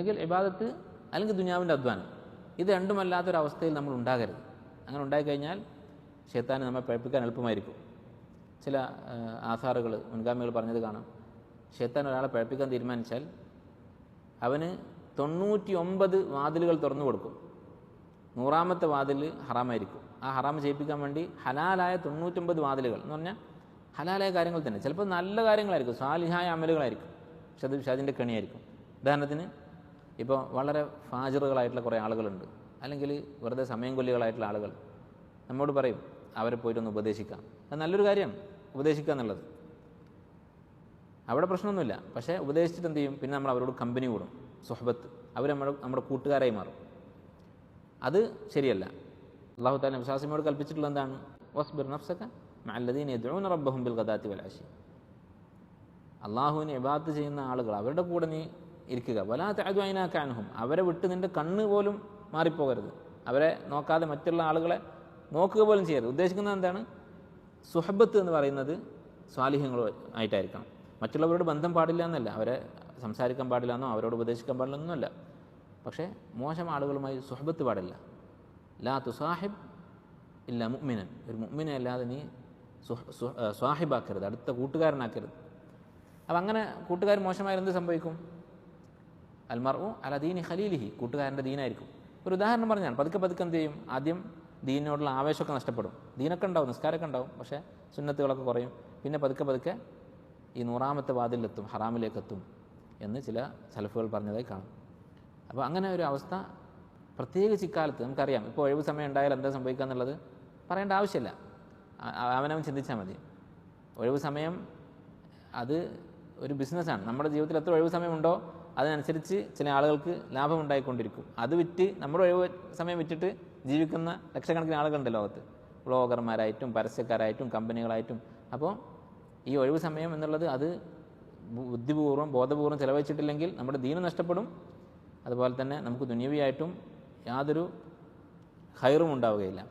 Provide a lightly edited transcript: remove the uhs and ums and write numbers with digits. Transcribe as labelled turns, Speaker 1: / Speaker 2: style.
Speaker 1: ഒന്നുകിൽ ഇബാദത്ത് അല്ലെങ്കിൽ ദുനിയാവിൻ്റെ അധ്വാനം. ഇത് രണ്ടുമല്ലാത്തൊരവസ്ഥയിൽ നമ്മൾ ഉണ്ടാകരുത്. അങ്ങനെ ഉണ്ടായിക്കഴിഞ്ഞാൽ ശൈത്താൻ നമ്മെ പഴപ്പിക്കാൻ എളുപ്പമായിരിക്കും. ചില ആധാറുകൾ മുൻഗാമികൾ പറഞ്ഞത് കാണാം. ശൈത്താൻ ഒരാളെ പഴപ്പിക്കാൻ തീരുമാനിച്ചാൽ അവന് 99 വാതിലുകൾ തുറന്നു കൊടുക്കും. 100ാമത്തെ വാതിൽ ഹറാമായിരിക്കും. ആ ഹറാം ചെയ്യിപ്പിക്കാൻ വേണ്ടി ഹലാലായ 99 വാതിലുകൾ എന്ന് പറഞ്ഞാൽ ഹലാലായ കാര്യങ്ങൾ തന്നെ, ചിലപ്പോൾ നല്ല കാര്യങ്ങളായിരിക്കും, സാലിഹായ അമലുകളായിരിക്കും, പക്ഷെ അതിൻ്റെ കെണിയായിരിക്കും. ഉദാഹരണത്തിന് ഇപ്പോൾ വളരെ ഫാജിറുകളായിട്ടുള്ള കുറേ ആളുകളുണ്ട്, അല്ലെങ്കിൽ വെറുതെ സമയം കൊല്ലികളായിട്ടുള്ള ആളുകൾ. നമ്മോട് പറയും അവരെ പോയിട്ടൊന്ന് ഉപദേശിക്കാം. അത് നല്ലൊരു കാര്യമാണ് ഉപദേശിക്കുക എന്നുള്ളത്, അവിടെ പ്രശ്നമൊന്നുമില്ല. പക്ഷേ ഉപദേശിച്ചിട്ട് എന്ത് ചെയ്യും? പിന്നെ നമ്മൾ അവരോട് കമ്പനി കൂടും, സുഹബത്ത്, അവർ നമ്മുടെ കൂട്ടുകാരായി മാറും. അത് ശരിയല്ല. അല്ലാഹു തആല വിശ്വാസികളോട് കൽപ്പിച്ചിട്ടുള്ള എന്താണ്? വസ്ബിർ നഫ്സക മഅല്ലദീന യദ്ഊന റബ്ബഹും ബിൽ ഗദാത്തി വൽ അശി. അള്ളാഹുവിനെ ഇബാദത്ത് ചെയ്യുന്ന ആളുകൾ, അവരുടെ കൂടെ നീ ഇരിക്കുക. വലാ തഅദു ഐനാക അൻഹും, അവരെ വിട്ട് നിൻ്റെ കണ്ണ് പോലും മാറിപ്പോകരുത്. അവരെ നോക്കാതെ മറ്റുള്ള ആളുകളെ നോക്കുക പോലും ചെയ്യരുത്. ഉദ്ദേശിക്കുന്നത് എന്താണ്? സുഹബത്ത് എന്ന് പറയുന്നത് സ്വാലിഹ്യങ്ങളുമായിട്ടായിരിക്കണം. മറ്റുള്ളവരോട് ബന്ധം പാടില്ല എന്നല്ല, അവരെ സംസാരിക്കാൻ പാടില്ല എന്നോ അവരോട് ഉപദേശിക്കാൻ പാടില്ല എന്നൊന്നുമല്ല. പക്ഷേ മോശം ആളുകളുമായി സുഹബത്ത് പാടില്ല. ലാ തുസാഹിബ് ഇല്ല മുഅ്മിനൻ, ഒരു മുഅ്മിനെ അല്ലാതെ നീ സ്വാഹിബാക്കരുത്, അടുത്ത കൂട്ടുകാരനാക്കരുത്. അപ്പം അങ്ങനെ കൂട്ടുകാരൻ മോശമായാൽ എന്ത് സംഭവിക്കും? അൽമർഉ അലാ ദീനി ഖലീലിഹി, കൂട്ടുകാരൻ്റെ ദീനായിരിക്കും. ഒരു ഉദാഹരണം പറഞ്ഞാൽ പതുക്കെ പതുക്കെ എന്ത് ചെയ്യും? ആദ്യം ദീനിനോടുള്ള ആവേശമൊക്കെ നഷ്ടപ്പെടും. ദീനൊക്കെ ഉണ്ടാവും, നിസ്കാരമൊക്കെ ഉണ്ടാവും, പക്ഷേ സുന്നത്തുകളൊക്കെ കുറയും. പിന്നെ പതുക്കെ പതുക്കെ ഈ 100ാമത്തെ വാതിലെത്തും, ഹറാമിലേക്കെത്തും എന്ന് ചില സലഫുകൾ പറഞ്ഞതായി കാണും. അപ്പോൾ അങ്ങനെ ഒരു അവസ്ഥ പ്രത്യേകിച്ച് ഇക്കാലത്ത് നമുക്കറിയാം. ഇപ്പോൾ ഒഴിവ് സമയം ഉണ്ടായാൽ എന്താ സംഭവിക്കുക എന്നുള്ളത് പറയേണ്ട ആവശ്യമില്ല, അവനവൻ ചിന്തിച്ചാൽ മതി. ഒഴിവ് സമയം അത് ഒരു ബിസിനസ്സാണ്. നമ്മുടെ ജീവിതത്തിൽ എത്ര ഒഴിവ് സമയമുണ്ടോ അതിനനുസരിച്ച് ചില ആളുകൾക്ക് ലാഭം ഉണ്ടായിക്കൊണ്ടിരിക്കും. അത് വിറ്റ് നമ്മുടെ ഒഴിവ് സമയം വിറ്റിട്ട് ജീവിക്കുന്ന ലക്ഷക്കണക്കിന് ആളുകളുണ്ട് ലോകത്ത്, വ്ളോഗർമാരായിട്ടും പരസ്യക്കാരായിട്ടും കമ്പനികളായിട്ടും. അപ്പോൾ ഈ ഒഴിവ് സമയം എന്നുള്ളത് അത് ബുദ്ധിപൂർവ്വം ബോധപൂർവ്വം ചിലവഴിച്ചിട്ടില്ലെങ്കിൽ നമ്മുടെ ദീന് നഷ്ടപ്പെടും. അതുപോലെ തന്നെ നമുക്ക് ദുനിയവിയായിട്ടും യാതൊരു ഖൈറും ഉണ്ടാവുകയില്ല.